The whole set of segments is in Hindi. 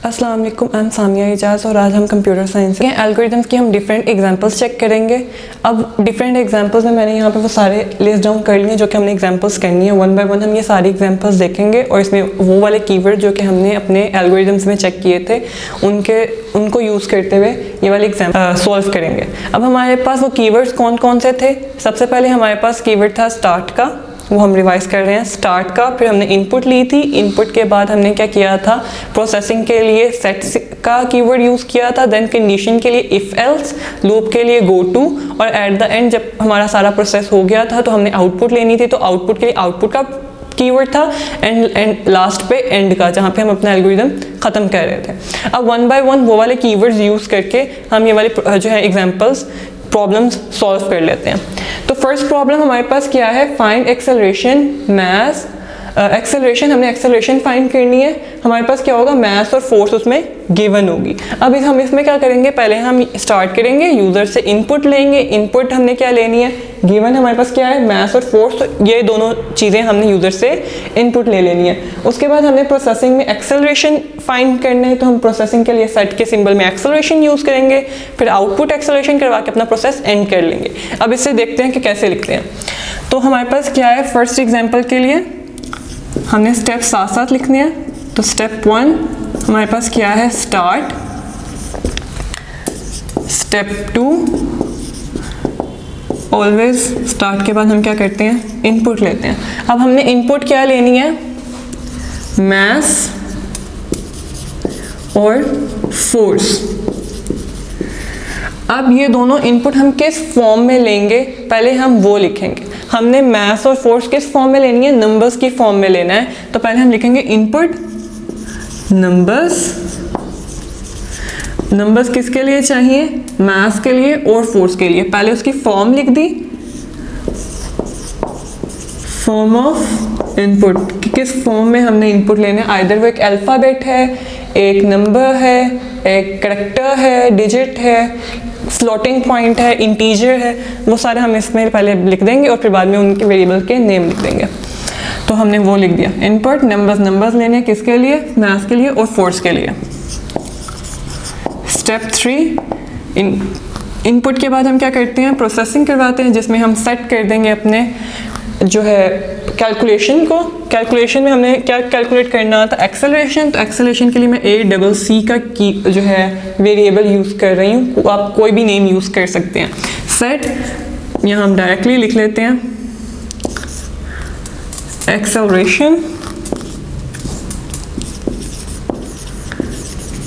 अस्सलाम वालेकुम, आई एम सामिया इजाज़ और आज हम कंप्यूटर साइंस के एल्गोरिथम्स की हम डिफरेंट एग्जांपल्स चेक करेंगे। अब डिफरेंट एग्जांपल्स में मैंने यहाँ पे वो सारे लिस्ट डाउन कर लिए जो कि हमने एग्जांपल्स करनी है। वन बाय वन हम ये सारी एग्जांपल्स देखेंगे और इसमें वो वाले कीवर्ड जो कि हमने अपने एल्गोरिथम्स में चेक किए थे उनको यूज़ करते हुए ये वाले एग्जाम्पल सॉल्व करेंगे। अब हमारे पास वो कीवर्ड्स कौन कौन से थे? सबसे पहले हमारे पास कीवर्ड था स्टार्ट का, वो हम रिवाइज कर रहे हैं स्टार्ट का। फिर हमने इनपुट ली थी, इनपुट के बाद हमने क्या किया था, प्रोसेसिंग के लिए सेट का कीवर्ड यूज़ किया था। देन कंडीशन के लिए इफ़ एल्स, लूप के लिए गो टू, और एट द एंड जब हमारा सारा प्रोसेस हो गया था तो हमने आउटपुट लेनी थी, तो आउटपुट के लिए आउटपुट का कीवर्ड था एंड लास्ट पे एंड का, जहाँ पे हम अपना एल्गोरिथम ख़त्म कर रहे थे। अब वन बाय वन वो वाले कीवर्ड्स यूज़ करके हम ये वाले जो है एग्जाम्पल्स प्रॉब्लम्स सॉल्व कर लेते हैं। तो फर्स्ट प्रॉब्लम हमारे पास क्या है, फाइंड एक्सेलरेशन मास। एक्सेलरेशन, हमने एक्सेलरेशन फाइंड करनी है। हमारे पास क्या होगा, मास और फोर्स उसमें गिवन होगी। अब हम इसमें क्या करेंगे, पहले हम स्टार्ट करेंगे, यूज़र से इनपुट लेंगे। इनपुट हमने क्या लेनी है, गिवन हमारे पास क्या है, मास और फोर्स, तो ये दोनों चीज़ें हमने यूज़र से इनपुट ले लेनी है। उसके बाद हमने प्रोसेसिंग में एक्सेलरेशन फाइंड करना है, तो हम प्रोसेसिंग के लिए सेट के सिंबल में एक्सेलरेशन यूज़ करेंगे, फिर आउटपुट एक्सेलरेशन करवा के अपना प्रोसेस एंड कर लेंगे। अब इससे देखते हैं कि कैसे लिखते हैं। तो हमारे पास क्या है, फर्स्ट एग्जाम्पल के लिए हमने स्टेप साथ साथ लिखने हैं। तो स्टेप 1 हमारे पास क्या है, स्टार्ट। स्टेप 2 ऑलवेज स्टार्ट के बाद हम क्या करते हैं, इनपुट लेते हैं। अब हमने इनपुट क्या लेनी है, मास और फोर्स। अब ये दोनों इनपुट हम किस फॉर्म में लेंगे, पहले हम वो लिखेंगे। हमने मास और फोर्स किस फॉर्म में लेनी है, नंबर्स की फॉर्म में लेना है। तो पहले हम लिखेंगे इनपुट नंबर्स। नंबर्स किसके लिए चाहिए, मास के लिए और फोर्स के लिए। पहले उसकी फॉर्म लिख दी, फॉर्म ऑफ इनपुट, कि किस फॉर्म में हमने इनपुट लेना है। आइदर वो एक अल्फ़ाबेट है, एक नंबर है, एक कैरेक्टर है, डिजिट है, फ्लोटिंग पॉइंट है, इंटीजर है, वो सारे हम इसमें पहले लिख देंगे और फिर बाद में उनके वेरिएबल के नेम लिख देंगे। तो हमने वो लिख दिया, इनपुट नंबर्स लेने किसके लिए, मास के लिए और फोर्स के लिए। स्टेप 3 इनपुट के बाद हम क्या करते हैं, प्रोसेसिंग करवाते हैं, जिसमें हम सेट कर देंगे अपने जो है कैलकुलेशन को। कैलकुलेशन में हमने क्या कैलकुलेट करना था, एक्सेलरेशन। तो एक्सेलरेशन के लिए मैं ACC का की जो है वेरिएबल यूज़ कर रही हूँ, आप कोई भी नेम यूज़ कर सकते हैं। सेट यहाँ हम डायरेक्टली लिख लेते हैं एक्सेलरेशन।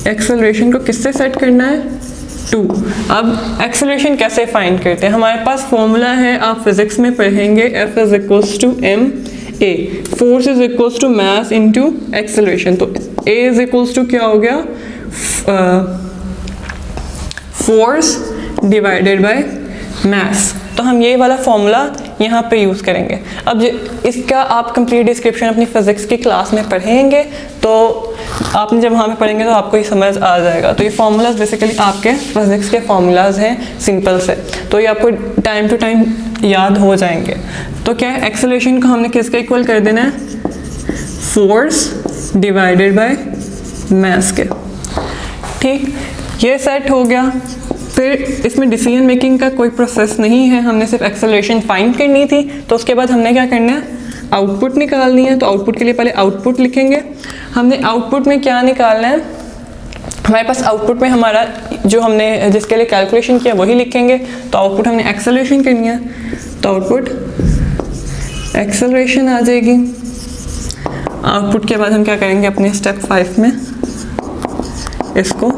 एक्सेलरेशन को किससे सेट करना है, 2। अब एक्सेलरेशन कैसे फाइंड करते हैं, हमारे पास फॉर्मूला है, आप फिजिक्स में पढ़ेंगे, F is equals to ma, force is equals to mass into acceleration. तो A इज इक्वल्स टू क्या हो गया, फोर्स डिवाइडेड बाय मास। तो हम ये वाला फॉर्मूला यहाँ पे यूज़ करेंगे। अब इसका आप कंप्लीट डिस्क्रिप्शन अपनी फिजिक्स की क्लास में पढ़ेंगे, तो आपने जब वहाँ पे पढ़ेंगे तो आपको ये समझ आ जाएगा। तो ये फार्मूलाज बेसिकली आपके फिजिक्स के फार्मूलाज हैं, सिंपल से, तो ये आपको टाइम टू टाइम याद हो जाएंगे। तो क्या है, एक्सेलरेशन को हमने किसके इक्वल कर देना है, फोर्स डिवाइडेड बाय मास के। ठीक, ये सेट हो गया। फिर इसमें डिसीजन मेकिंग का कोई प्रोसेस नहीं है, हमने सिर्फ एक्सेलरेशन फाइंड करनी थी। तो उसके बाद हमने क्या करना है, आउटपुट निकालनी है। तो आउटपुट के लिए पहले आउटपुट लिखेंगे। हमने आउटपुट में क्या निकालना है, हमारे पास आउटपुट में हमारा जो हमने जिसके लिए कैलकुलेशन किया वही लिखेंगे। तो आउटपुट हमने एक्सेलरेशन करनी है, तो आउटपुट एक्सेलरेशन आ जाएगी। आउटपुट के बाद हम क्या करेंगे, अपने स्टेप 5 में इसको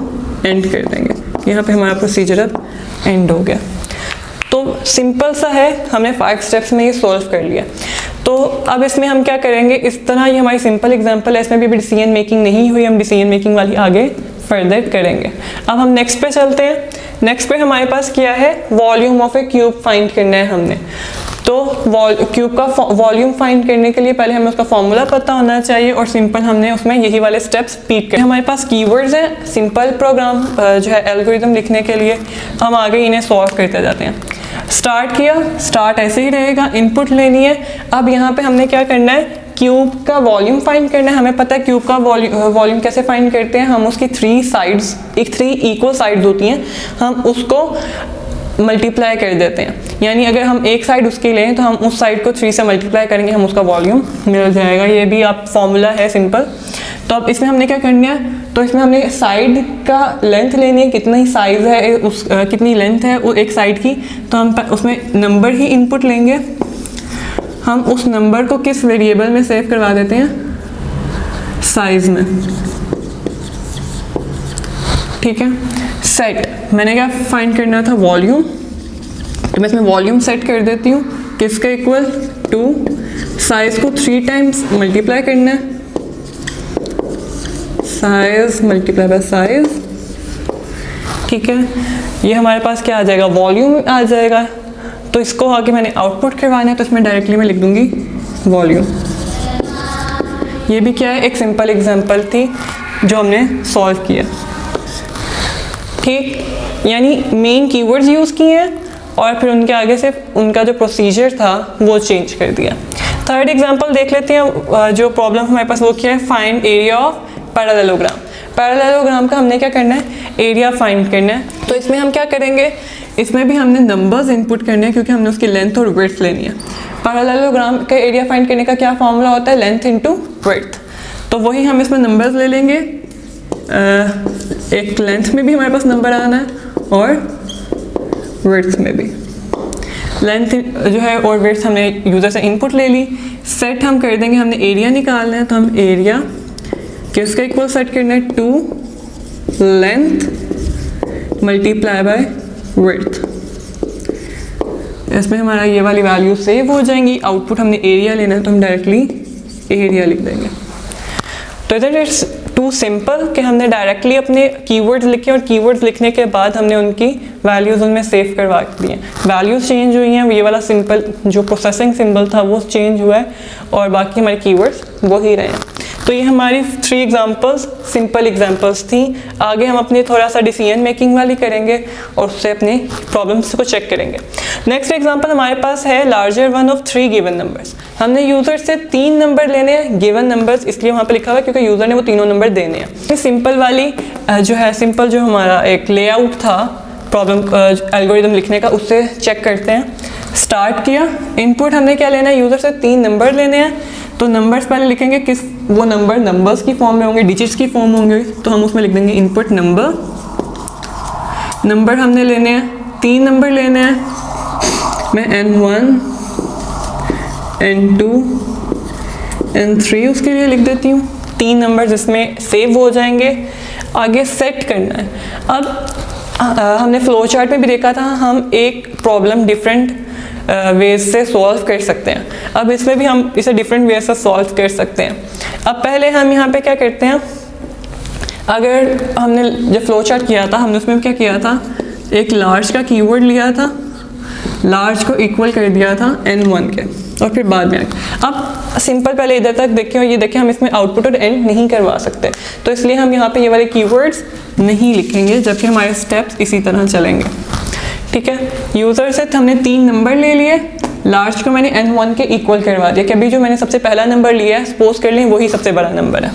एंड कर देंगे। यहाँ पे हमारा प्रोसीजर अब एंड हो गया। तो सिंपल सा है, हमने 5 स्टेप्स में ये सॉल्व कर लिया। तो अब इसमें हम क्या करेंगे, इस तरह ये हमारी सिंपल एग्जांपल है, इसमें भी डिसीजन मेकिंग नहीं हुई, हम डिसीजन मेकिंग वाली आगे फर्दर करेंगे। अब हम नेक्स्ट पे चलते हैं। नेक्स्ट पे हमारे पास क्या है, volume of A cube find करना है हमने। तो क्यूब का वॉल्यूम फाइंड करने के लिए पहले हमें उसका फॉर्मूला पता होना चाहिए और सिंपल हमने उसमें यही वाले स्टेप्स रिपीट कर। हमारे पास कीवर्ड्स हैं सिंपल प्रोग्राम जो है एल्गोरिथम लिखने के लिए, हम आगे इन्हें सॉल्व करते जाते हैं। स्टार्ट किया, स्टार्ट ऐसे ही रहेगा, इनपुट लेनी है। अब यहाँ पे हमने क्या करना है, क्यूब का वॉल्यूम फाइंड करना है। हमें पता है क्यूब का वॉल्यूम कैसे फाइंड करते हैं, हम उसकी 3 साइड्स, एक 3 इक्वल साइड्स होती हैं, हम उसको मल्टीप्लाई कर देते हैं। यानी अगर हम एक साइड उसकी लें तो हम उस साइड को 3 से मल्टीप्लाई करेंगे, हम उसका वॉल्यूम मिल जाएगा। ये भी आप फॉर्मूला है सिंपल। तो अब इसमें हमने क्या करना है, तो इसमें हमने साइड का लेंथ लेनी है, कितना ही साइज़ है उस कितनी लेंथ है वो एक साइड की, तो हम उसमें नंबर ही इनपुट लेंगे। हम उस नंबर को किस वेरिएबल में सेव करवा देते हैं, साइज में, ठीक है। सेट, मैंने क्या फाइंड करना था, वॉल्यूम, तो मैं इसमें वॉल्यूम सेट कर देती हूँ, किसका इक्वल टू साइज को 3 टाइम्स मल्टीप्लाई करना है, साइज मल्टीप्लाई बाय साइज, ठीक है। ये हमारे पास क्या आ जाएगा, वॉल्यूम आ जाएगा। तो इसको आगे मैंने आउटपुट करवाना है, तो इसमें डायरेक्टली मैं लिख दूंगी वॉल्यूम। ये भी क्या है, एक सिंपल एग्जांपल थी जो हमने सॉल्व किया, ठीक। यानी मेन कीवर्ड्स यूज़ किए हैं और फिर उनके आगे से उनका जो प्रोसीजर था वो चेंज कर दिया। थर्ड एग्जांपल देख लेते हैं। जो प्रॉब्लम हमारे पास वो क्या है, find area of parallelogram. Parallelogram का हमने क्या करना है, एरिया फाइंड करना है। तो इसमें हम क्या करेंगे, इसमें भी हमने नंबर्स इनपुट करने हैं क्योंकि हमने उसकी लेंथ और विड्थ लेनी है। पैरेललोग्राम का एरिया फाइंड करने का क्या फॉर्मूला होता है, लेंथ इनटू विड्थ। तो वही हम इसमें नंबर्स ले लेंगे, एक लेंथ में भी हमारे पास नंबर आना है और विड्थ में भी। लेंथ जो है और विड्थ हमने यूज़र से इनपुट ले ली। सेट हम कर देंगे, हमने एरिया निकालना है, तो हम एरिया किसका इक्वल सेट करना है, 2 लेंथ मल्टीप्लाई बाय विड्थ। इसमें हमारा ये वाली वैल्यू सेव हो जाएंगी। आउटपुट हमने एरिया लेना है, तो हम डायरेक्टली एरिया लिख देंगे। तो इधर इट्स टू सिंपल कि हमने डायरेक्टली अपने कीवर्ड्स लिखे और कीवर्ड्स लिखने के बाद हमने उनकी वैल्यूज़ उनमें सेव करवा दी हैं। वैल्यूज़ चेंज हुई हैं, ये वाला सिंपल जो प्रोसेसिंग सिंबल था वो चेंज हुआ है और बाकी हमारे कीवर्ड्स वो ही रहे हैं। तो ये हमारी 3 एग्जांपल्स सिंपल एग्जांपल्स थी। आगे हम अपने थोड़ा सा डिसीजन मेकिंग वाली करेंगे और उससे अपने प्रॉब्लम्स को चेक करेंगे। नेक्स्ट एग्जांपल हमारे पास है larger one of 3 given numbers. हमने यूज़र से 3 नंबर लेने हैं, गिवन नंबर्स इसलिए वहाँ पे लिखा हुआ है क्योंकि यूज़र ने वो तीनों नंबर देने हैं। सिंपल वाली जो है, सिंपल जो हमारा एक लेआउट था प्रॉब्लम एल्गोरिदम लिखने का, उससे चेक करते हैं। स्टार्ट किया, इनपुट हमने क्या लेना है, यूज़र से 3 नंबर लेने हैं। तो नंबर्स पहले लिखेंगे, किस वो नंबर नंबर्स की फॉर्म में होंगे, डिजिट्स की फॉर्म होंगे, तो हम उसमें लिख देंगे इनपुट नंबर। नंबर हमने लेने हैं, 3 नंबर लेने हैं। मैं n1 n2 n3 उसके लिए लिख देती हूँ। 3 नंबर जिसमें सेव हो जाएंगे। आगे सेट करना है। अब हमने फ्लो चार्ट में भी देखा था, हम एक प्रॉब्लम डिफरेंट वेज से सॉल्व कर सकते हैं। अब इसमें भी हम इसे डिफरेंट वेज से सॉल्व कर सकते हैं। अब पहले हम यहाँ पे क्या करते हैं, अगर हमने जब फ्लो चार्ट किया था हमने उसमें क्या किया था, एक लार्ज का कीवर्ड लिया था, लार्ज को इक्वल कर दिया था n1 के, और फिर बाद में अब सिंपल पहले इधर तक देखें और ये देखें हम इसमें आउटपुट और एंड नहीं करवा सकते, तो इसलिए हम यहाँ पे ये वाले कीवर्ड्स नहीं लिखेंगे, जबकि हमारे स्टेप्स इसी तरह चलेंगे। ठीक है, यूज़र से हमने 3 नंबर ले लिए, लार्ज को मैंने n1 के इक्वल करवा दिया कि अभी जो मैंने सबसे पहला नंबर लिया है सपोज कर लें वही सबसे बड़ा नंबर है।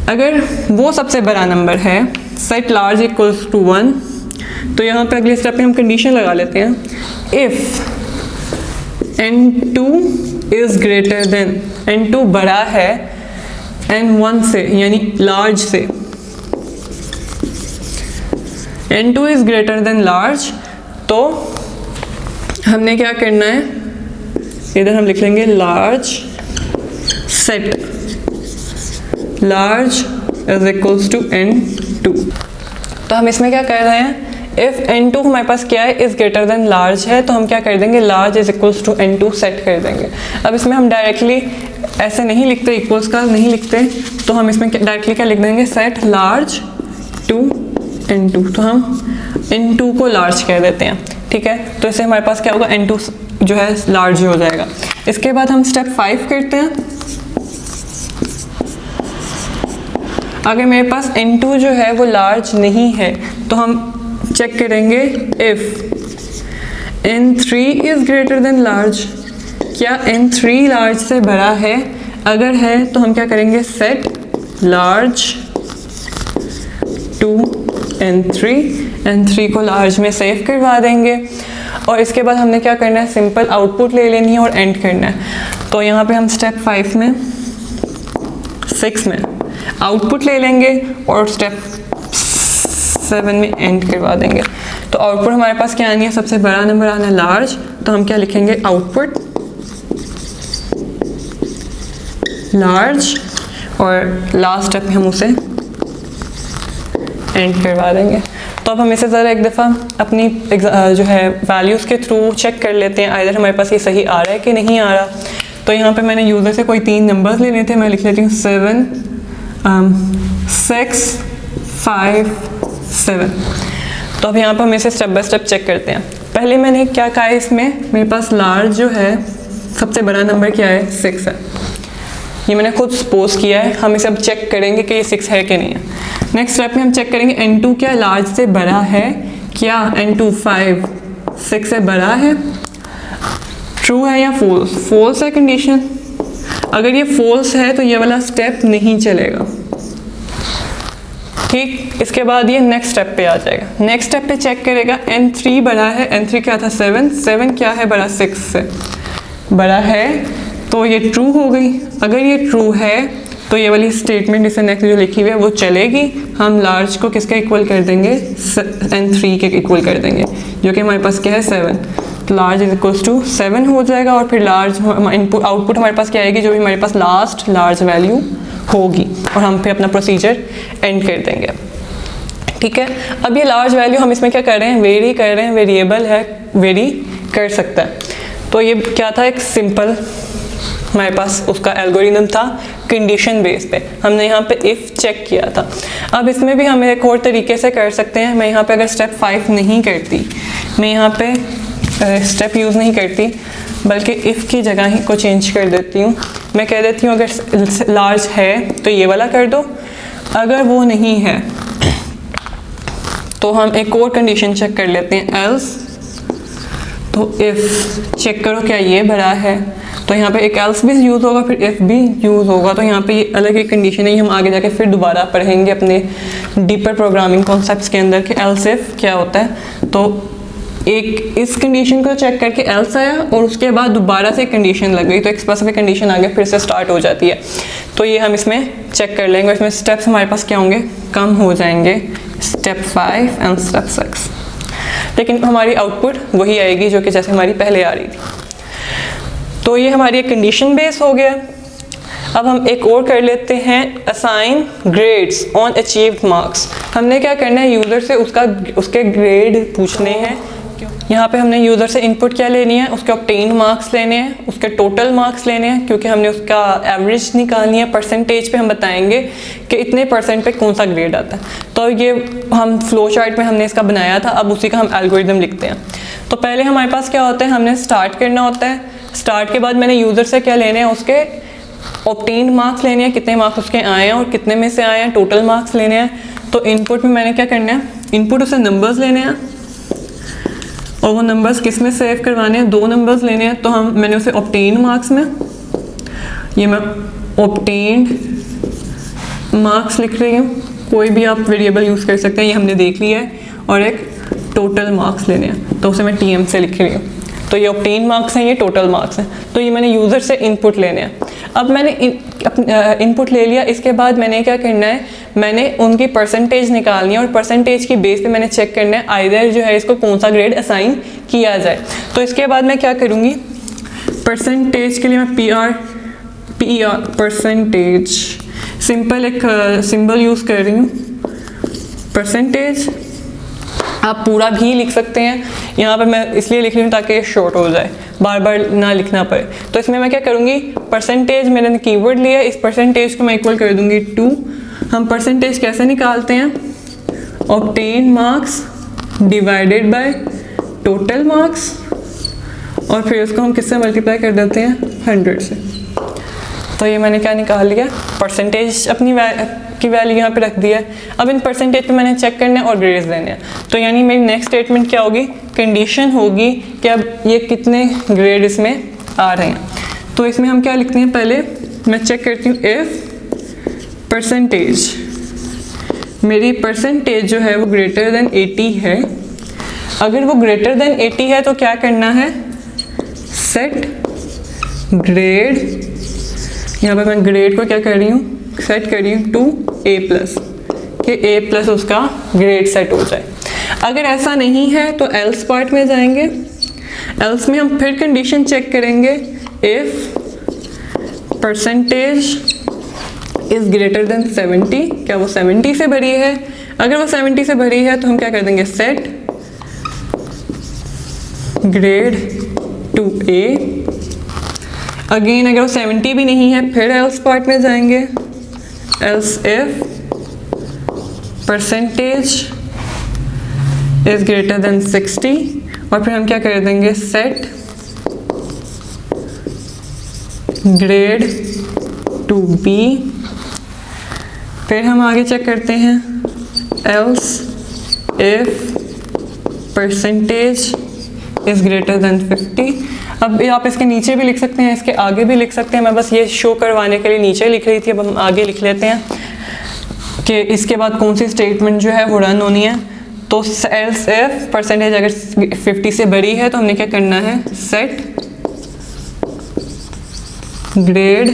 अगर वो सबसे बड़ा नंबर है, सेट लार्ज इक्वल्स टू 1, तो यहाँ पे अगले स्टेप पे हम कंडीशन लगा लेते हैं, if n2 is greater than, n2 बड़ा है n1 से यानी लार्ज से, n2 is greater than large, तो हमने क्या करना है, इधर हम लिख लेंगे large set large is equals to n2। तो हम इसमें क्या कर रहे हैं, इफ़ n2 हमारे पास क्या है, इज़ ग्रेटर देन लार्ज है, तो हम क्या कर देंगे, large is equals to n2 set कर देंगे। अब इसमें हम डायरेक्टली ऐसे नहीं लिखते, इक्वल्स का नहीं लिखते, तो हम इसमें डायरेक्टली क्या लिख देंगे, सेट लार्ज टू n2, तो हम n2 को लार्ज कह देते हैं। ठीक है, तो इससे हमारे पास क्या होगा, n2 जो है लार्ज हो जाएगा। इसके बाद हम स्टेप 5 करते हैं। अगर मेरे पास n2 जो है वो लार्ज नहीं है, तो हम चेक करेंगे if n3 is greater than large, क्या n3 लार्ज से बड़ा है? अगर है तो हम क्या करेंगे, सेट लार्ज टू n3 को लार्ज में सेव करवा देंगे। और इसके बाद हमने क्या करना है, सिंपल आउटपुट ले लेनी है और एंड करना है। तो यहाँ पे हम स्टेप 5 में 6 में आउटपुट ले लेंगे और स्टेप 7 में एंड करवा देंगे। तो आउटपुट हमारे पास क्या आनी है, सबसे बड़ा नंबर आना है लार्ज, तो हम क्या लिखेंगे, आउटपुट लार्ज, और लास्ट स्टेप में हम उसे एंड करवा देंगे। तो अब हम इसे ज़रा एक दफ़ा अपनी जो है वैल्यूज़ के थ्रू चेक कर लेते हैं, आइदर हमारे पास ये सही आ रहा है कि नहीं आ रहा। तो यहाँ पे मैंने यूज़र से कोई 3 नंबर्स लेने थे, मैं लिख लेती हूँ 7 6 5 7। तो अब यहाँ पर हम इसे स्टेप बाय स्टेप चेक करते हैं। पहले मैंने क्या कहा है, इसमें मेरे पास लार्ज जो है सबसे बड़ा नंबर क्या है, 6 है। ये मैंने खुद सपोज किया है, हम इसे अब चेक करेंगे कि ये 6 है कि नहीं है। नेक्स्ट स्टेप में हम चेक करेंगे n2 क्या लार्ज से बड़ा है, क्या n2 5 6 से बड़ा है, ट्रू है या फॉल्स, फॉल्स है कंडीशन। अगर ये फॉल्स है तो ये वाला स्टेप नहीं चलेगा, ठीक। इसके बाद ये नेक्स्ट स्टेप पे आ जाएगा। नेक्स्ट स्टेप पे चेक करेगा n3 बड़ा है, n3 क्या था 7 क्या है बड़ा 6 से बड़ा है, तो ये ट्रू हो गई। अगर ये ट्रू है तो ये वाली स्टेटमेंट इसे नेक्स्ट जो लिखी हुई है वो चलेगी। हम लार्ज को किसका इक्वल कर देंगे, n3 के इक्वल कर देंगे, जो कि हमारे पास क्या है 7। तो लार्ज इज इक्वल्स टू 7 हो जाएगा, और फिर लार्ज इनपुट आउटपुट हमारे पास क्या आएगी, जो भी हमारे पास लास्ट लार्ज वैल्यू होगी, और हम फिर अपना प्रोसीजर एंड कर देंगे, ठीक है। अब ये लार्ज वैल्यू हम इसमें क्या कर रहे हैं, वेरी कर रहे हैं, वेरिएबल है, वेरी कर सकता है। तो ये क्या था, एक सिंपल हमारे पास उसका एल्गोरिथम था कंडीशन बेस पे, हमने यहाँ पे इफ़ चेक किया था। अब इसमें भी हम एक और तरीके से कर सकते हैं। मैं यहाँ पे अगर स्टेप 5 नहीं करती, मैं यहाँ पे स्टेप यूज़ नहीं करती, बल्कि इफ़ की जगह ही को चेंज कर देती हूँ। मैं कह देती हूँ अगर लार्ज है तो ये वाला कर दो, अगर वो नहीं है तो हम एक और कंडीशन चेक कर लेते हैं, एल्स। तो इफ़ चेक करो क्या ये बड़ा है, तो यहाँ पे एक एल्स भी यूज़ होगा, फिर इफ़ भी यूज़ होगा। तो यहाँ पे ये अलग एक कंडीशन है, हम आगे जाके फिर दोबारा पढ़ेंगे अपने डीपर प्रोग्रामिंग कॉन्सेप्ट्स के अंदर कि एल्स इफ़ क्या होता है। तो एक इस कंडीशन को चेक करके एल्स आया, और उसके बाद दोबारा से कंडीशन लग गई, तो एक स्पेसिफिक कंडीशन आगे फिर से स्टार्ट हो जाती है। तो ये हम इसमें चेक कर लेंगे, इसमें स्टेप्स हमारे पास क्या होंगे, कम हो जाएंगे, स्टेप 5 एंड स्टेप 6, लेकिन हमारी आउटपुट वही आएगी जो कि जैसे हमारी पहले आ रही थी। तो ये हमारी एक कंडीशन बेस हो गया। अब हम एक और कर लेते हैं, assign grades on achieved marks. हमने क्या करना है, यूज़र से उसके ग्रेड पूछने हैं। यहाँ पे हमने यूज़र से इनपुट क्या लेनी है, उसके ऑब्टेन मार्क्स लेने हैं, उसके टोटल मार्क्स लेने हैं, क्योंकि हमने उसका एवरेज निकालनी है। परसेंटेज पे हम बताएंगे कि इतने परसेंट पे कौन सा ग्रेड आता है। तो ये हम फ्लो चार्ट में हमने इसका बनाया था, अब उसी का हम एल्गोरिथम लिखते हैं। तो पहले हमारे पास क्या होता है, हमने स्टार्ट करना होता है। स्टार्ट के बाद मैंने यूज़र से क्या लेने हैं, उसके ऑब्टेन मार्क्स लेने हैं, कितने मार्क्स उसके आए हैं और कितने में से आए हैं, टोटल मार्क्स लेने हैं। तो इनपुट में मैंने क्या करना है, इनपुट उसे नंबर्स लेने हैं, और वो नंबर्स किस में सेव करवाने हैं, 2 नंबर्स लेने हैं। तो मैंने उसे ऑब्टेन मार्क्स में, ये मैं ऑब्टेन्ड मार्क्स लिख रही हूँ, कोई भी आप वेरिएबल यूज़ कर सकते हैं, ये हमने देख लिया है। और एक टोटल मार्क्स लेने हैं, तो उसे मैं TM से लिख रही हूँ। तो ये ऑब्टेन मार्क्स हैं, ये टोटल मार्क्स हैं। तो ये मैंने यूज़र से इनपुट लेने हैं। अब मैंने इनपुट ले लिया, इसके बाद मैंने क्या करना है, मैंने उनकी परसेंटेज निकालनी है, और परसेंटेज की बेस पे मैंने चेक करना है आइदर जो है इसको कौन सा ग्रेड असाइन किया जाए। तो इसके बाद मैं क्या करूँगी, परसेंटेज के लिए मैं PR परसेंटेज सिंपल एक सिंबल यूज़ कर रही हूँ, परसेंटेज। आप पूरा भी लिख सकते हैं, यहाँ पे मैं इसलिए लिख रही हूँ ताकि शॉर्ट हो जाए, बार बार ना लिखना पड़े। तो इसमें मैं क्या करूँगी, परसेंटेज मैंने कीवर्ड लिया, इस परसेंटेज को मैं इक्वल कर दूँगी 2। हम परसेंटेज कैसे निकालते हैं, obtain marks divided by total marks, और फिर उसको हम किससे मल्टीप्लाई कर देते हैं, 100 से। तो ये मैंने क्या निकाल लिया, परसेंटेज अपनी की वैल्यू यहाँ पे रख दिया है। अब इन परसेंटेज पे मैंने चेक करना है और ग्रेड्स देने हैं। तो यानी मेरी नेक्स्ट स्टेटमेंट क्या होगी, कंडीशन होगी कि अब ये कितने ग्रेड इसमें आ रहे हैं। तो इसमें हम क्या लिखते हैं, पहले मैं चेक करती हूँ इफ़ परसेंटेज, मेरी परसेंटेज जो है वो ग्रेटर देन 80 है। अगर वो ग्रेटर देन 80 है तो क्या करना है, सेट ग्रेड, यहाँ पर मैं ग्रेड को क्या कर रही हूँ, सेट कर रही हूँ टू A+, कि A+ उसका ग्रेड सेट हो जाए। अगर ऐसा नहीं है तो एल्स पार्ट में जाएंगे। एल्स में हम फिर कंडीशन चेक करेंगे, if percentage is greater than 70, क्या वो 70 से बड़ी है। अगर वो 70 से बड़ी है तो हम क्या कर देंगे, set grade two A। Again अगर वो 70 भी नहीं है फिर एल्स पार्ट में जाएंगे, else if percentage is greater than 60, और फिर हम क्या कर देंगे, सेट ग्रेड टू B। फिर हम आगे चेक करते हैं, else if percentage is greater than 50। अब आप इसके नीचे भी लिख सकते हैं, इसके आगे भी लिख सकते हैं। मैं बस ये शो करवाने के लिए नीचे लिख रही थी, अब हम आगे लिख लेते हैं कि इसके बाद कौन सी स्टेटमेंट जो है वो रन होनी है। तो एल्स इफ परसेंटेज अगर 50 से बड़ी है तो हमने क्या करना है, set grade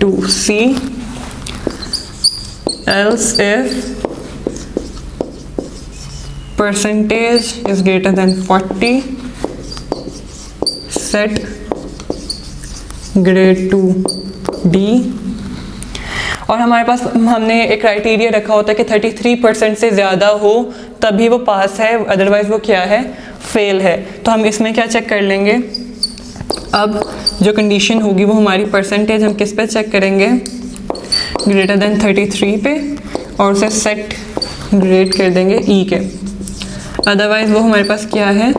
two C। Else if percentage is greater than 40, set grade two D। और हमारे पास हमने एक क्राइटेरिया रखा होता है कि 33% से ज़्यादा हो तभी वो पास है, अदरवाइज़ वो क्या है, फेल है। तो हम इसमें क्या चेक कर लेंगे, अब जो कंडीशन होगी वो हमारी परसेंटेज हम किस पे चेक करेंगे, ग्रेटर देन 33 पे, और उसे सेट ग्रेड कर देंगे E के। अदरवाइज़ वो हमारे पास क्या है,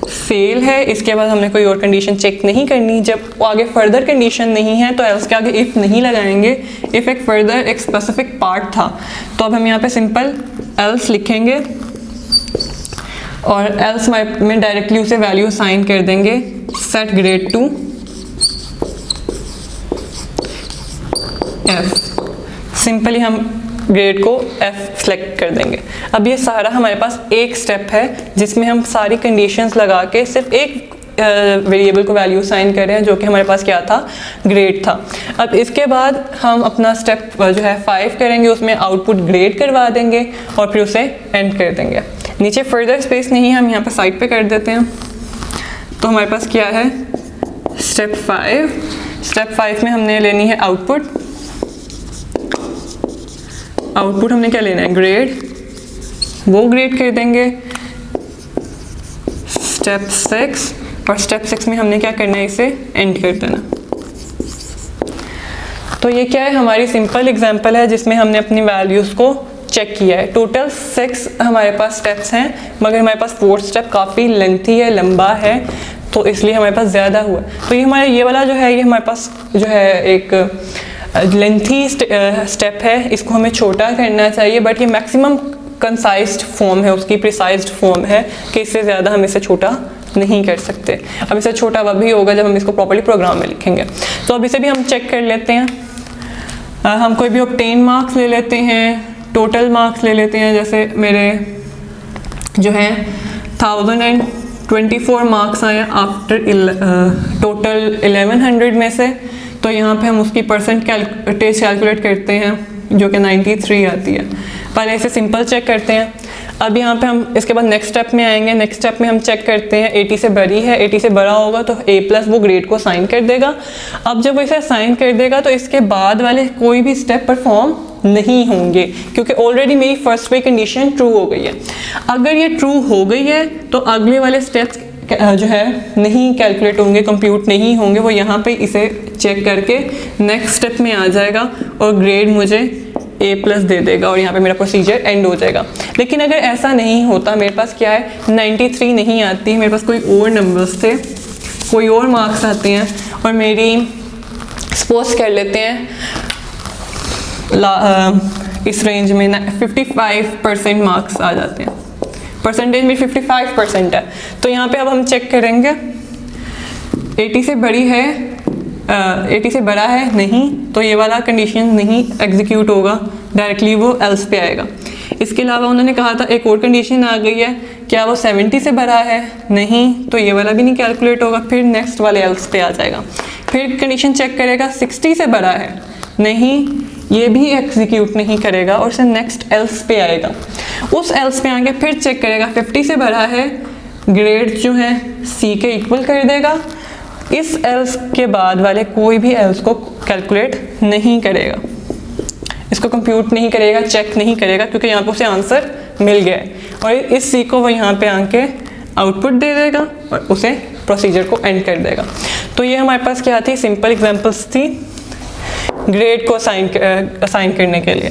फेल है। इसके बाद हमने कोई और कंडीशन चेक नहीं करनी। जब आगे फर्दर कंडीशन नहीं है तो एल्स के आगे इफ़ नहीं लगाएंगे। इफ़ एक फर्दर एक स्पेसिफिक पार्ट था तो अब हम यहाँ पे सिंपल एल्स लिखेंगे और एल्स में डायरेक्टली उसे वैल्यू साइन कर देंगे, set grade two F। Simply हम ग्रेड को F सेलेक्ट कर देंगे। अब ये सारा हमारे पास एक स्टेप है जिसमें हम सारी कंडीशंस लगा के सिर्फ एक वेरिएबल को वैल्यू साइन कर रहे हैं, जो कि हमारे पास क्या था, ग्रेड था। अब इसके बाद हम अपना स्टेप जो है 5 करेंगे, उसमें आउटपुट ग्रेड करवा देंगे और फिर उसे एंड कर देंगे। नीचे फर्दर स्पेस नहीं है, हम यहाँ पर साइड पे कर देते हैं। तो हमारे पास क्या है, स्टेप 5। स्टेप 5 में हमने लेनी है आउटपुट। आउटपुट हमने क्या लेना है, ग्रेड, वो ग्रेड कर देंगे। स्टेप 6, और स्टेप 6 में हमने क्या करना है, इसे एंड कर देना। तो ये क्या है, हमारी सिंपल एग्जांपल है जिसमें हमने अपनी वैल्यूज़ को चेक किया है। टोटल 6 हमारे पास स्टेप्स हैं, मगर हमारे पास 4th स्टेप काफ़ी लेंथी है, लंबा है, तो इसलिए हमारे पास ज़्यादा हुआ। तो ये हमारा ये वाला जो है, ये हमारे पास जो है एक लेंथी स्टेप है, इसको हमें छोटा करना चाहिए, बट ये मैक्सिमम कंसाइज्ड फॉर्म है, उसकी प्रिसाइज्ड फॉर्म है कि इससे ज़्यादा हम इसे छोटा नहीं कर सकते। अब इसे छोटा वह भी होगा जब हम इसको प्रॉपर्ली प्रोग्राम में लिखेंगे। तो अब इसे भी हम चेक कर लेते हैं। हम कोई भी ऑब्टेन मार्क्स ले लेते हैं, टोटल मार्क्स ले लेते हैं। जैसे मेरे जो हैं 1024 मार्क्स आए आफ्टर टोटल 1100 में से। तो यहाँ पे हम उसकी परसेंटेज कैलकुलेट करते हैं जो कि 93 आती है। पहले इसे सिंपल चेक करते हैं। अब यहाँ पे हम इसके बाद नेक्स्ट स्टेप में आएंगे। नेक्स्ट स्टेप में हम चेक करते हैं 80 से बड़ी है, 80 से बड़ा होगा तो A+ वो ग्रेड को साइन कर देगा। अब जब वो इसे साइन कर देगा तो इसके बाद वाले कोई भी स्टेप परफॉर्म नहीं होंगे, क्योंकि ऑलरेडी मेरी फर्स्ट वे कंडीशन ट्रू हो गई है। अगर ये ट्रू हो गई है तो अगले वाले स्टेप्स जो है नहीं कैलकुलेट होंगे, कंप्यूट नहीं होंगे। वो यहाँ पे इसे चेक करके नेक्स्ट स्टेप में आ जाएगा और ग्रेड मुझे A+ दे देगा और यहाँ पे मेरा प्रोसीजर एंड हो जाएगा। लेकिन अगर ऐसा नहीं होता, मेरे पास क्या है 93 नहीं आती, मेरे पास कोई और नंबर्स थे, कोई और मार्क्स आते हैं और मेरी सपोज कर लेते हैं इस रेंज में 55% मार्क्स आ जाते हैं। परसेंटेज में 55% है। तो यहाँ पे अब हम चेक करेंगे 80 से बड़ी है, 80 से बड़ा है नहीं, तो ये वाला कंडीशन नहीं एग्जीक्यूट होगा, डायरेक्टली वो एल्स पे आएगा। इसके अलावा उन्होंने कहा था एक और कंडीशन आ गई है, क्या वो 70 से बड़ा है नहीं, तो ये वाला भी नहीं कैलकुलेट होगा, फिर नेक्स्ट वाले एल्स पे आ जाएगा। फिर कंडीशन चेक करेगा 60 से बड़ा है नहीं, ये भी एग्जीक्यूट नहीं करेगा और से नेक्स्ट एल्स पे आएगा। उस एल्स पे आके फिर चेक करेगा 50 से बड़ा है, ग्रेड जो है सी के इक्वल कर देगा। इस एल्स के बाद वाले कोई भी एल्स को कैलकुलेट नहीं करेगा, इसको कंप्यूट नहीं करेगा, चेक नहीं करेगा, क्योंकि यहाँ पे उसे आंसर मिल गया है। और इस सी को वो यहाँ पे आके आउटपुट दे देगा और उसे प्रोसीजर को एंड कर देगा। तो ये हमारे पास क्या थी, सिंपल एग्जांपल्स थी ग्रेड को असाइन करने के लिए।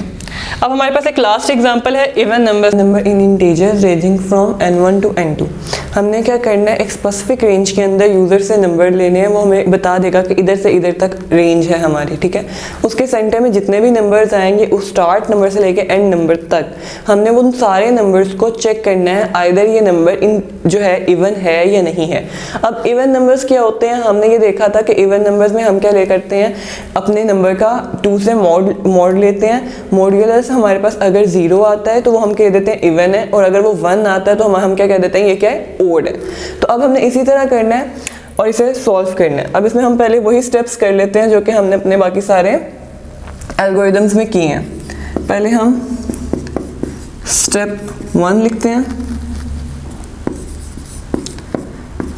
अब हमारे पास एक लास्ट एग्जांपल है even number in integers ranging from n1 to n2। हमने क्या करना है, एक स्पेसिफिक रेंज के अंदर यूज़र से नंबर लेने हैं, वो हमें बता देगा कि इधर से इधर तक रेंज है हमारी, ठीक है। उसके सेंटर में जितने भी नंबर्स आएंगे उस स्टार्ट नंबर से लेके एंड नंबर तक हमने उन सारे नंबर्स को चेक करना है, आइदर ये नंबर इन जो है इवन है या नहीं है। अब इवन नंबर्स क्या होते हैं, हमने ये देखा था कि इवन नंबर्स में हम क्या ले करते हैं, अपने नंबर का 2 से मॉड लेते हैं। मॉड्यूलस हमारे पास अगर 0 आता है तो वो हम कह देते हैं इवन है, और अगर वो 1 आता है तो हम क्या कह देते हैं, ये क्या है, ओड है। तो अब हमने इसी तरह करना है और इसे सॉल्व करना है। अब इसमें हम पहले वही स्टेप्स कर लेते हैं जो कि हमने अपने बाकी सारे एल्गोरिदम्स में किए हैं। पहले हम स्टेप 1 लिखते हैं।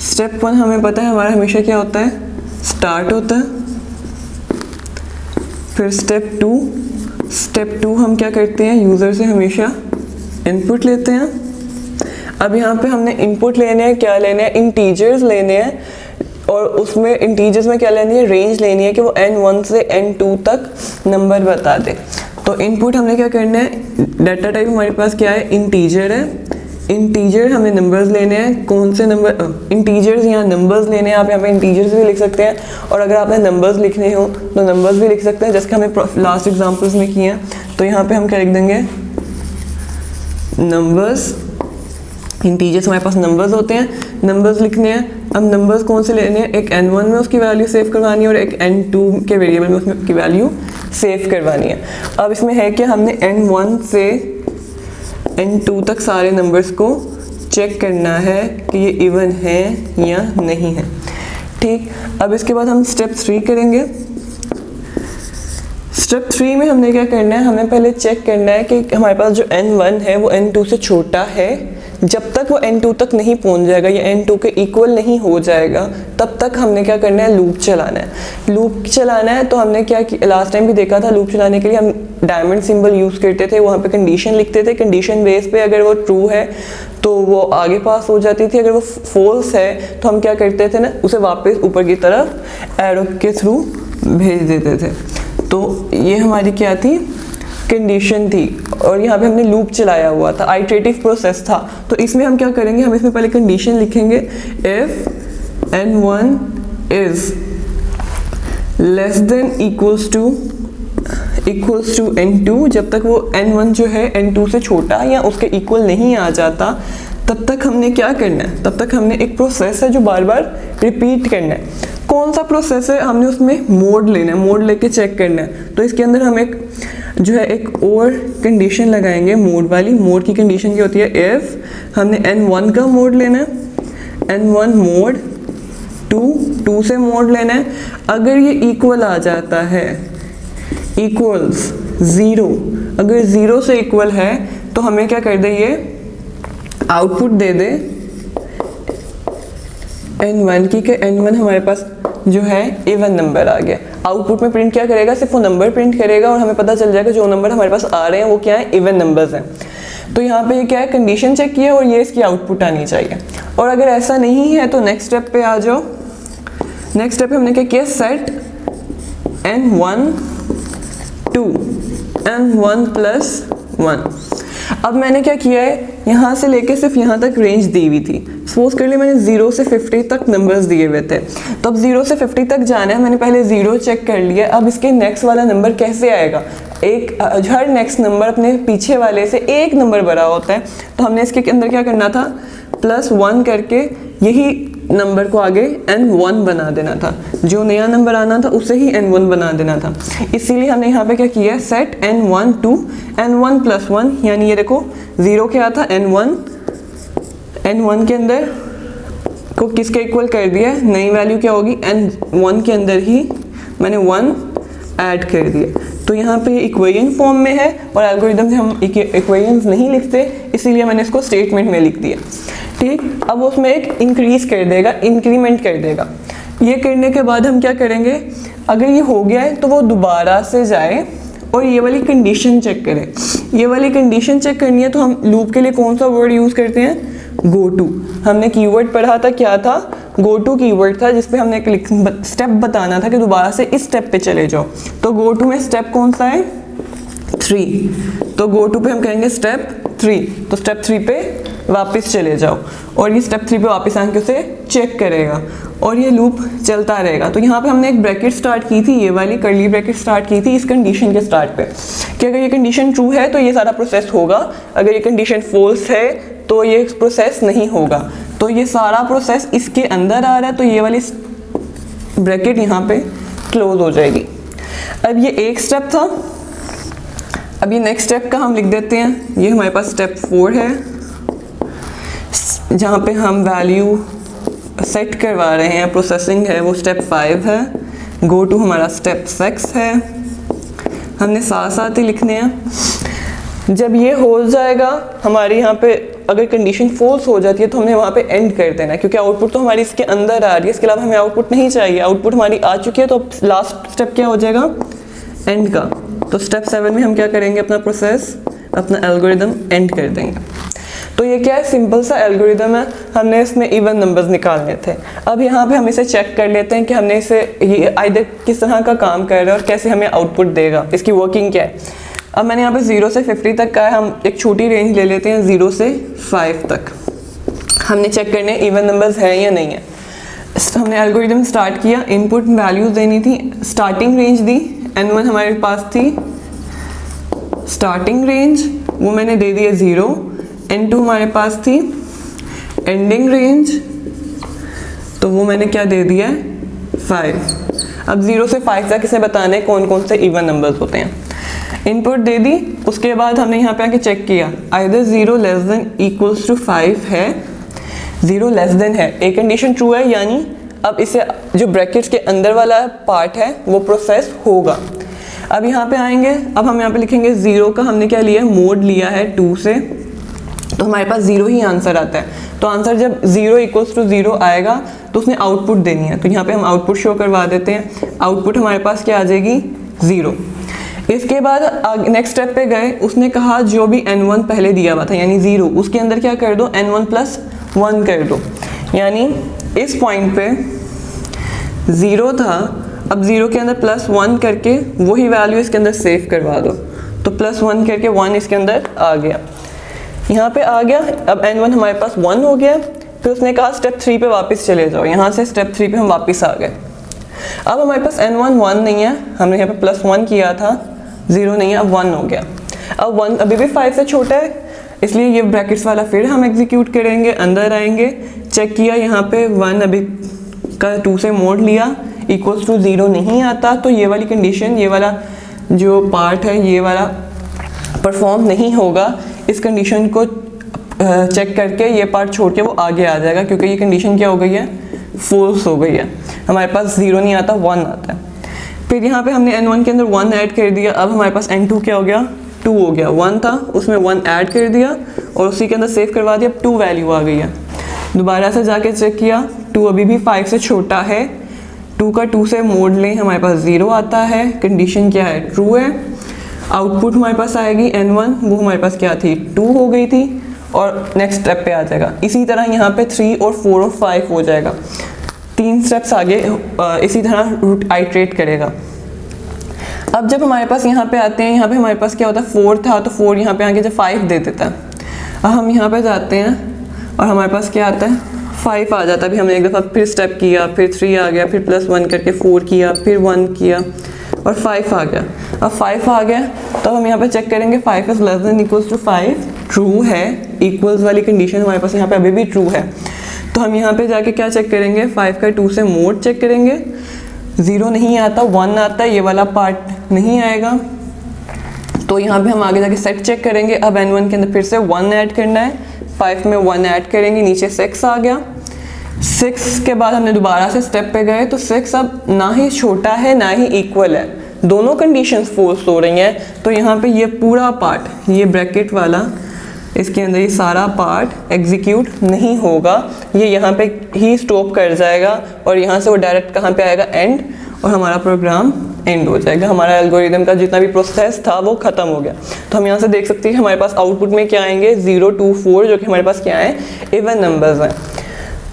स्टेप 1 हमें पता है हमारा हमेशा क्या होता है, स्टार्ट होता है। फिर स्टेप 2 हम क्या करते हैं, यूज़र से हमेशा इनपुट लेते हैं। अब यहाँ पे हमने इनपुट लेने हैं, क्या लेने हैं, इंटीजर्स लेने हैं, और उसमें इंटीजर्स में क्या लेनी है, रेंज लेनी है कि वो n1 से n2 तक नंबर बता दे। तो इनपुट हमने क्या करना है, डाटा टाइप हमारे पास क्या है, इंटीजर है। इंटीजर हमें नंबर्स लेने हैं, कौन से नंबर, इंटीजर्स यहाँ नंबर्स लेने हैं। आप यहाँ पे इंटीजर्स भी लिख सकते हैं, और अगर आपने नंबर्स लिखने हो तो नंबर्स भी लिख सकते हैं, जैसे हमें लास्ट एग्जांपल्स में किए हैं। तो यहाँ पे हम क्या लिख देंगे, नंबर्स। इंटीजर्स हमारे पास नंबर्स होते हैं, नंबर्स लिखने हैं। अब नंबर्स कौन से लेने हैं, एक n1 में उसकी वैल्यू सेव करवानी है और एक n2 के वेरिएबल में उसकी वैल्यू सेव करवानी है। अब इसमें है कि हमने n1 से n2 तक सारे नंबर्स को चेक करना है कि ये इवन है या नहीं है, ठीक। अब इसके बाद हम स्टेप 3 करेंगे। स्टेप 3 में हमने क्या करना है, हमें पहले चेक करना है कि हमारे पास जो n1 है वो n2 से छोटा है। जब तक वो n2 तक नहीं पहुंच जाएगा या n2 के इक्वल नहीं हो जाएगा, तब तक हमने क्या करना है, लूप चलाना है। लूप चलाना है तो हमने क्या किया, लास्ट टाइम भी देखा था, लूप चलाने के लिए हम डायमंड सिंबल यूज़ करते थे। वहाँ पे कंडीशन लिखते थे, कंडीशन बेस पे अगर वो ट्रू है तो वो आगे पास हो जाती थी, अगर वो फॉल्स है तो हम क्या करते थे ना, उसे वापस ऊपर की तरफ एरो के थ्रू भेज देते थे। तो ये हमारी क्या थी, कंडीशन थी, और यहाँ पे हमने लूप चलाया हुआ था, आइटरेटिव प्रोसेस था। तो इसमें हम क्या करेंगे, हम इसमें पहले कंडीशन लिखेंगे, if n1 is less than equals to n2, जब तक वो n1 जो है n2 से छोटा या उसके इक्वल नहीं आ जाता, तब तक हमने क्या करना है, तब तक हमने एक प्रोसेस है जो बार बार रिपीट करना है। कौन सा प्रोसेस है, हमने उसमें मोड लेना है, मोड लेके चेक करना है। तो इसके अंदर हम एक जो है एक और कंडीशन लगाएंगे, मोड वाली। मोड की कंडीशन क्या होती है, इफ हमने n1 का मोड लेना है, n1 मोड 2 से मोड लेना है। अगर ये इक्वल आ जाता है, इक्वल्स 0, अगर 0 से इक्वल है तो हमें क्या कर दे, ये आउटपुट दे दे n1 की, के n1 हमारे पास जो है इवन नंबर आ गया। आउटपुट में प्रिंट क्या करेगा, सिर्फ वो नंबर प्रिंट करेगा और हमें पता चल जाएगा जो नंबर हमारे पास आ रहे हैं वो क्या है, इवन नंबर्स हैं। तो यहाँ पे ये क्या है, कंडीशन चेक किया और ये इसकी आउटपुट आनी चाहिए। और अगर ऐसा नहीं है तो नेक्स्ट स्टेप पे आ जाओ। नेक्स्ट स्टेप पे हमने क्या किया, सेट n1 to n1 + 1। अब मैंने क्या किया है, यहाँ से लेके सिर्फ यहाँ तक रेंज दी हुई थी, सपोज कर लिए मैंने 0 से 50 तक नंबर्स दिए हुए थे, तो अब 0 से 50 तक जाना है, मैंने पहले 0 चेक कर लिया, अब इसके नेक्स्ट वाला नंबर कैसे आएगा, हर नेक्स्ट नंबर अपने पीछे वाले से एक नंबर बड़ा होता है, तो हमने इसके अंदर क्या करना था, +1 करके यही नंबर को आगे n1 बना देना था, जो नया नंबर आना था उसे ही n1 बना देना था। इसीलिए हमने यहाँ पे क्या किया है, सेट n1 टू n1 + 1, यानी ये देखो 0 क्या था n1 के अंदर को किसके इक्वल कर दिया, नई वैल्यू क्या होगी, n1 के अंदर ही मैंने 1 ऐड कर दिया। तो यहाँ पे ये इक्वेशन फॉर्म में है और एल्गोरिदम से हम इक्वेशंस नहीं लिखते, इसीलिए मैंने इसको स्टेटमेंट में लिख दिया। ठीक, अब उसमें एक इंक्रीज कर देगा, इंक्रीमेंट कर देगा। ये करने के बाद हम क्या करेंगे, अगर ये हो गया है तो वो दोबारा से जाए और ये वाली कंडीशन चेक करें। ये वाली कंडीशन चेक करनी है तो हम लूप के लिए कौन सा वर्ड यूज़ करते हैं, गो टू। हमने कीवर्ड पढ़ा था, क्या था, गो टू कीवर्ड था, जिसपे हमने एक स्टेप बताना था कि दोबारा से इस स्टेप पे चले जाओ। तो गो टू में स्टेप कौन सा है, 3, तो गो टू पे हम कहेंगे स्टेप 3, तो स्टेप 3 पे वापस चले जाओ और ये स्टेप 3 पे वापस आके उसे चेक करेगा और ये लूप चलता रहेगा। तो यहाँ पे हमने एक ब्रैकेट स्टार्ट की थी, ये वाली कर्ली ब्रैकेट स्टार्ट की थी इस कंडीशन के स्टार्ट पे कि अगर ये कंडीशन ट्रू है तो ये सारा प्रोसेस होगा, अगर ये कंडीशन फॉल्स है तो ये प्रोसेस नहीं होगा। तो ये सारा प्रोसेस इसके अंदर आ रहा है, तो ये वाली ब्रैकेट यहाँ पे क्लोज हो जाएगी। अब ये एक स्टेप था, अब ये नेक्स्ट स्टेप का हम लिख देते हैं। ये हमारे पास स्टेप 4 है, जहाँ पे हम वैल्यू सेट करवा रहे हैं, प्रोसेसिंग है वो स्टेप 5 है, गो टू हमारा स्टेप 6 है। हमने साथ साथ ही लिखने हैं। जब ये हो जाएगा हमारे यहाँ पे, अगर कंडीशन फॉल्स हो जाती है तो हमने वहाँ पे एंड कर देना है, क्योंकि आउटपुट तो हमारी इसके अंदर आ रही है, इसके अलावा हमें आउटपुट नहीं चाहिए। आउटपुट हमारी आ चुकी है, तो लास्ट स्टेप क्या हो जाएगा, एंड का। तो स्टेप 7 में हम क्या करेंगे, अपना प्रोसेस, अपना एल्गोरिदम एंड कर देंगे। तो ये क्या है, सिंपल सा एल्गोरिदम है, हमने इसमें इवन नंबर्स निकालने थे। अब यहाँ पे हम इसे चेक कर लेते हैं कि हमने इसे ये आइदर किस तरह का काम कर रहा है और कैसे हमें आउटपुट देगा, इसकी वर्किंग क्या है। अब मैंने यहाँ पे 0 से 50 तक का है, हम एक छोटी रेंज ले लेते हैं 0 से 5 तक। हमने चेक करने इवन नंबर्स हैं या नहीं है। हमने एल्गोरिदम स्टार्ट किया, इनपुट वैल्यूज देनी थी, स्टार्टिंग रेंज दी, n1 हमारे पास थी स्टार्टिंग रेंज, वो मैंने दे दिया 0, n2 हमारे पास थी एंडिंग रेंज, तो वो मैंने क्या दे दिया 5। अब 0 से 5 तक इसे बताना है कौन कौन से इवन नंबर्स होते हैं। इनपुट दे दी, उसके बाद हमने यहाँ पे आके चेक किया, either 0 less than equals to 5 है, 0 लेस देन है, एक कंडीशन ट्रू है, यानी अब इसे जो ब्रैकेट्स के अंदर वाला पार्ट है वो प्रोसेस होगा। अब यहाँ पे आएंगे, अब हम यहाँ पे लिखेंगे 0 का हमने क्या लिया, मोड लिया है 2 से, तो हमारे पास 0 ही आंसर आता है। तो आंसर जब 0 इक्वल्स टू 0 आएगा तो उसने आउटपुट देनी है, तो यहाँ पे हम आउटपुट शो करवा देते हैं। आउटपुट हमारे पास क्या आ जाएगी, 0। इसके बाद नेक्स्ट स्टेप पे गए, उसने कहा जो भी n1 पहले दिया हुआ था यानी 0, उसके अंदर क्या कर दो, n1 + 1 कर दो, यानी इस पॉइंट पे 0 था, अब 0 के अंदर +1 करके वही वैल्यू इसके अंदर सेव करवा दो, तो +1 करके 1 इसके अंदर आ गया, यहाँ पे आ गया। अब n1 हमारे पास 1 हो गया, फिर उसने कहा स्टेप 3 पे वापस चले जाओ, यहाँ से स्टेप 3 पे हम वापस आ गए। अब हमारे पास n1 1 नहीं है, हमने यहाँ पे +1 किया था, 0 नहीं है, अब 1 हो गया। अब 1 अभी भी 5 से छोटा है, इसलिए ये ब्रैकेट्स वाला फिर हम एग्जीक्यूट करेंगे, अंदर आएंगे, चेक किया, यहाँ पे 1 अभी का 2 से मोड लिया, इक्वल्स टू 0 नहीं आता, तो ये वाली कंडीशन, ये वाला जो पार्ट है ये वाला परफॉर्म नहीं होगा। इस कंडीशन को चेक करके ये पार्ट छोड़ के वो आगे आ जाएगा, क्योंकि ये कंडीशन क्या हो गई है, फॉल्स हो गई है, हमारे पास 0 नहीं आता, 1 आता है। फिर यहाँ पे हमने n1 के अंदर 1 ऐड कर दिया, अब हमारे पास n2 क्या हो गया, 2 हो गया, 1 था उसमें 1 ऐड कर दिया और उसी के अंदर सेव करवा दिया, अब 2 वैल्यू आ गई है। दोबारा से जाके चेक किया, 2 अभी भी 5 से छोटा है, 2 का 2 से मोड लें, हमारे पास 0 आता है, कंडीशन क्या है, ट्रू है। आउटपुट हमारे पास आएगी n1, वो हमारे पास क्या थी, 2 हो गई थी, और नेक्स्ट स्टेप पे आ जाएगा। इसी तरह यहाँ पे 3 और 4 और 5 हो जाएगा, 3 स्टेप्स आगे इसी तरह रूट आइट्रेट करेगा। अब जब हमारे पास यहाँ पे आते हैं, यहाँ पे हमारे पास क्या होता है, 4 था, तो 4 यहाँ पे आके जब 5 दे देता है। अब हम यहाँ पे जाते हैं और हमारे पास क्या आता है, 5 आ जाता। अभी हमने एक दफ़ा फिर स्टेप किया, फिर 3 आ गया, फिर +1 करके 4 किया, फिर 1 किया और 5 आ गया। अब 5 आ गया तो हम यहाँ पे चेक करेंगे 5 is less than equals to 5, true है, इक्वल्स वाली कंडीशन हमारे पास यहाँ पे अभी भी ट्रू है। तो हम यहाँ पे जाके क्या चेक करेंगे, 5 का 2 से मोड चेक करेंगे, 0 नहीं आता, 1 आता है, ये वाला पार्ट नहीं आएगा। तो यहाँ पे हम आगे जाके सेट चेक करेंगे। अब n1 के अंदर फिर से 1 ऐड करना है, 5 में 1 ऐड करेंगे, नीचे 6 आ गया। 6 के बाद हमने दोबारा से स्टेप पे गए तो 6 अब ना ही छोटा है ना ही इक्वल है, दोनों कंडीशंस फॉल्स हो रही हैं। तो यहाँ पे ये पूरा पार्ट, ये ब्रैकेट वाला, इसके अंदर ये सारा पार्ट एग्जीक्यूट नहीं होगा, ये यहाँ पे ही स्टॉप कर जाएगा और यहाँ से वो डायरेक्ट कहाँ पे आएगा, एंड, और हमारा प्रोग्राम एंड हो जाएगा। हमारा एल्गोरिदम का जितना भी प्रोसेस था वो ख़त्म हो गया। तो हम यहाँ से देख सकते हैं हमारे पास आउटपुट में क्या आएंगे, 0, 2, 4, जो कि हमारे पास क्या है, इवन नंबर्स हैं।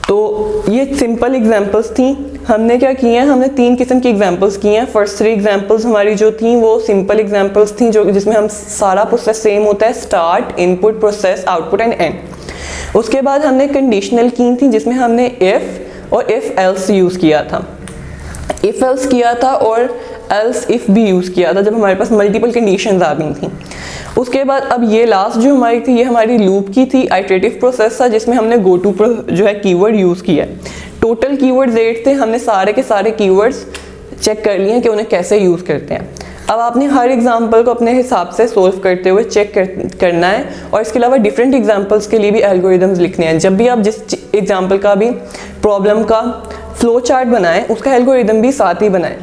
तो ये सिंपल एग्जांपल्स थी। हमने क्या किए हैं, हमने 3 किस्म की एग्जांपल्स की हैं। फर्स्ट 3 एग्जांपल्स हमारी जो थी वो सिंपल एग्जांपल्स थी, जो जिसमें हम सारा प्रोसेस सेम होता है, start, input, process, output and and. उसके बाद हमने कंडीशनल की थी जिसमें हमने इफ़ और इफ़ एल्स यूज़ किया था, इफ़ एल्स किया था और एल्स इफ़ भी यूज़ किया था जब हमारे पास मल्टीपल कंडीशंस आ गई थी। उसके बाद अब ये लास्ट जो हमारी थी, ये हमारी लूप की थी, आइटरेटिव प्रोसेस था, जिसमें हमने गो टू जो है कीवर्ड यूज़ किया है। टोटल कीवर्ड्स 8 थे, हमने सारे के सारे कीवर्ड्स चेक कर लिए हैं कि उन्हें कैसे यूज़ करते हैं। अब आपने हर एग्जाम्पल को अपने हिसाब से सोल्व करते हुए चेक करना है, और इसके अलावा डिफरेंट एग्जाम्पल्स के लिए भी एल्गोरिदम्स लिखने हैं। जब भी आप जिस एग्जाम्पल का भी प्रॉब्लम का फ्लो चार्ट बनाएं, उसका एल्गोरिदम भी साथ ही बनाएं,